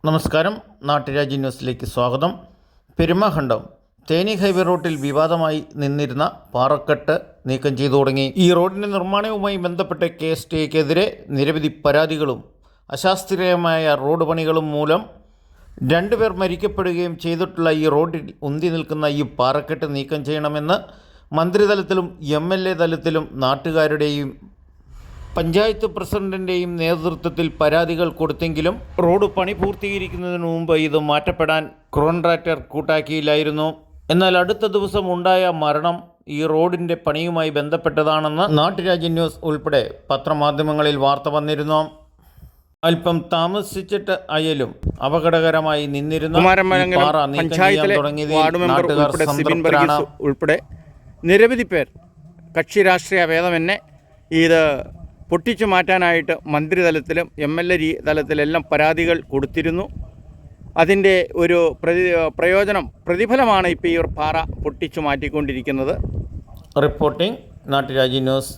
നമസ്കാരം. നാട്ടുരാജ്യ ന്യൂസിലേക്ക് സ്വാഗതം. പെരുമാഖണ്ഡം തേനി ഹൈവേ റോഡിൽ വിവാദമായി നിന്നിരുന്ന പാറക്കെട്ട് നീക്കം ചെയ്തു തുടങ്ങി. ഈ റോഡിൻ്റെ നിർമ്മാണവുമായി ബന്ധപ്പെട്ട് KSTAക്കെതിരെ നിരവധി പരാതികളും അശാസ്ത്രീയമായ റോഡ് പണികളും മൂലം 2 പേർ മരിക്കപ്പെടുകയും ചെയ്തിട്ടുള്ള ഈ റോഡിൽ ഉന്തി നിൽക്കുന്ന ഈ പാറക്കെട്ട് നീക്കം ചെയ്യണമെന്ന് മന്ത്രിതലത്തിലും MLA തലത്തിലും നാട്ടുകാരുടെയും പഞ്ചായത്ത് പ്രസിഡന്റിൻ്റെയും നേതൃത്വത്തിൽ പരാതികൾ കൊടുത്തെങ്കിലും റോഡ് പണി പൂർത്തീകരിക്കുന്നതിന് മുമ്പ് ഇത് മാറ്റപ്പെടാൻ കോൺട്രാക്ടർ കൂട്ടാക്കിയില്ലായിരുന്നു. എന്നാൽ അടുത്ത ദിവസം ഉണ്ടായ മരണം ഈ റോഡിൻ്റെ പണിയുമായി ബന്ധപ്പെട്ടതാണെന്ന് നാട്ടുരാജ്യ ന്യൂസ് ഉൾപ്പെടെ പത്രമാധ്യമങ്ങളിൽ വാർത്ത വന്നിരുന്നു. അല്പം താമസിച്ചിട്ട് അയലും അപകടകരമായി നിന്നിരുന്ന പാറ നീക്കം ചെയ്യാൻ തുടങ്ങിയത് നാട്ടുകാർ സംതൃപ്തരാണ്. ഉൾപ്പെടെ നിരവധി പേർ കക്ഷി രാഷ്ട്രീയ ഭേദമെന്നെ ഇത് പൊട്ടിച്ചു മാറ്റാനായിട്ട് മന്ത്രിതലത്തിലും MLA തലത്തിലെല്ലാം പരാതികൾ കൊടുത്തിരുന്നു. അതിൻ്റെ ഒരു പ്രതിഫലമാണ് ഇപ്പോൾ ഈ പാറ പൊട്ടിച്ചു മാറ്റിക്കൊണ്ടിരിക്കുന്നത്. Reporting നാട്ടുരാജ്യ news.